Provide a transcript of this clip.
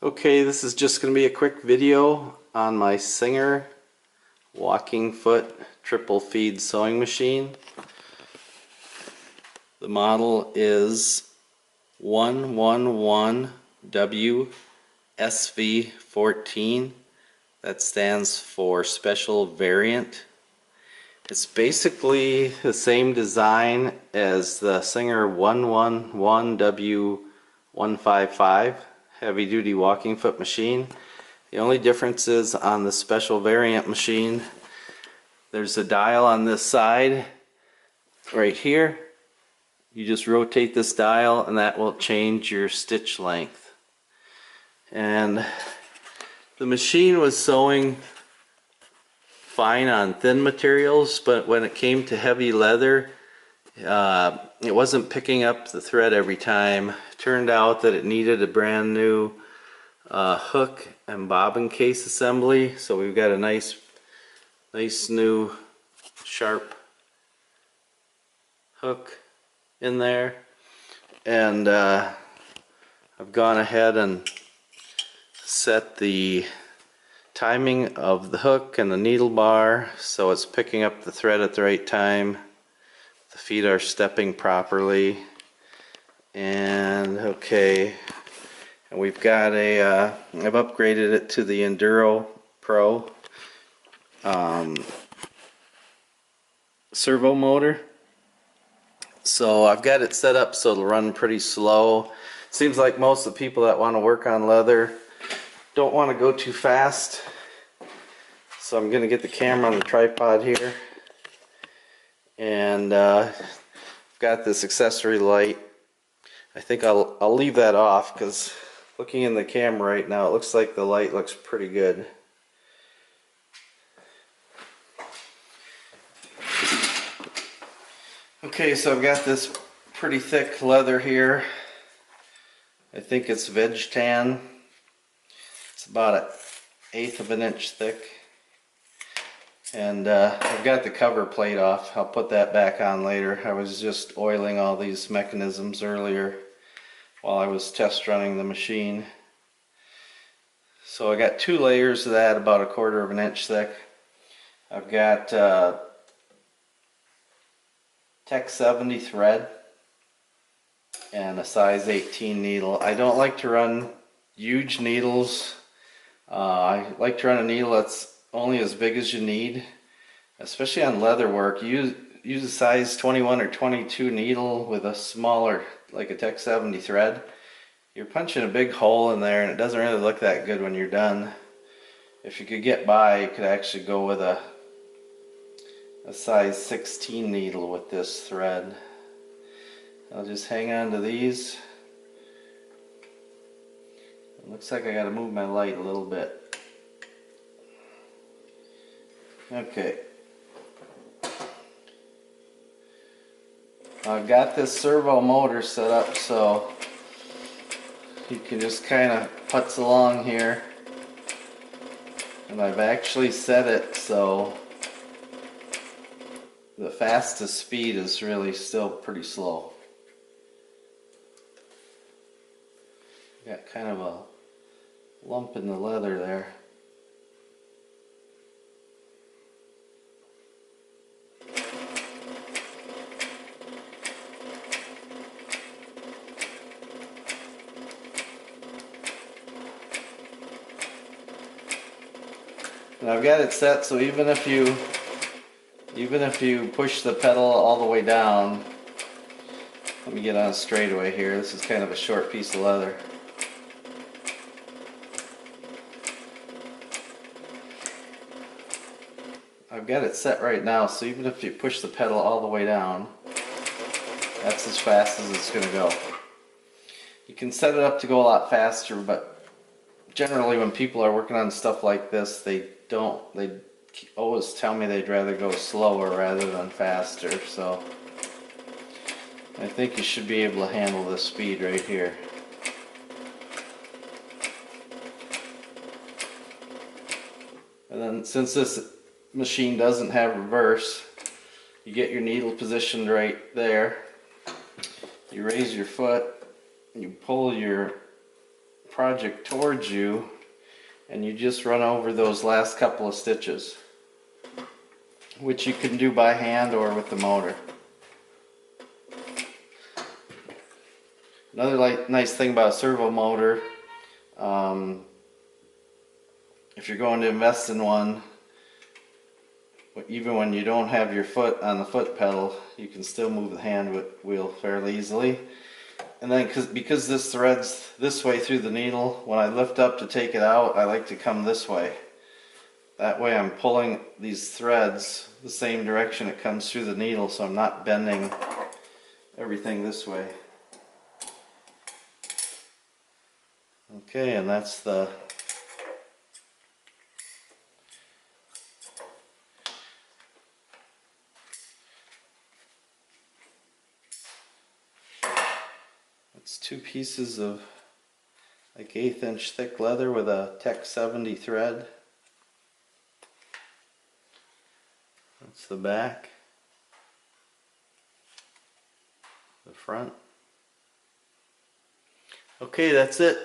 Okay, this is just going to be a quick video on my Singer walking foot triple feed sewing machine. The model is 111WSV14. That stands for Special Variant. It's basically the same design as the Singer 111W155 heavy duty walking foot machine. The only difference is on the Special Variant machine, there's a dial on this side right here. You just rotate this dial and that will change your stitch length. And the machine was sewing fine on thin materials, but when it came to heavy leather, it wasn't picking up the thread every time. It turned out that it needed a brand new hook and bobbin case assembly, so we've got a nice new sharp hook in there, and I've gone ahead and set the timing of the hook and the needle bar so it's picking up the thread at the right time. The feet are stepping properly, and okay, and we've got a I've upgraded it to the Enduro Pro servo motor. So I've got it set up so it'll run pretty slow. Seems like most of the people that want to work on leather don't want to go too fast. So I'm going to get the camera on the tripod here. And I've got this accessory light. I think I'll leave that off because looking in the camera right now, it looks like the light looks pretty good. Okay, so I've got this pretty thick leather here. I think it's veg tan. It's about 1/8 of an inch thick. And I've got the cover plate off. I'll put that back on later. I was just oiling all these mechanisms earlier while I was test running the machine. So I got 2 layers of that, about 1/4 of an inch thick. I've got Tech 70 thread and a size 18 needle. I don't like to run huge needles. I like to run a needle that's only as big as you need, especially on leather work. Use a size 21 or 22 needle with a smaller, like a Tech 70 thread. You're punching a big hole in there and it doesn't really look that good when you're done. If you could get by, you could actually go with a size 16 needle with this thread. I'll just hang on to these. It looks like I gotta move my light a little bit. Okay. I've got this servo motor set up so you can just kind of putz along here. And I've actually set it so the fastest speed is really still pretty slow. Got kind of a lump in the leather there. And I've got it set so even if you push the pedal all the way down, let me get on a straightaway here. This is kind of a short piece of leather. I've got it set right now so even if you push the pedal all the way down, that's as fast as it's going to go. You can set it up to go a lot faster, but generally when people are working on stuff like this, they always tell me they'd rather go slower rather than faster, so I think you should be able to handle this speed right here. And then since this machine doesn't have reverse, you get your needle positioned right there. You raise your foot, you pull your project towards you and you just run over those last couple of stitches, which you can do by hand or with the motor. Another nice thing about a servo motor, if you're going to invest in one, even when you don't have your foot on the foot pedal, you can still move the hand wheel fairly easily. And then because this threads this way through the needle, when I lift up to take it out, I like to come this way. That way I'm pulling these threads the same direction it comes through the needle, so I'm not bending everything this way. Okay, and that's two pieces of like 1/8 inch thick leather with a Tech 70 thread. That's the back, the front. Okay, that's it.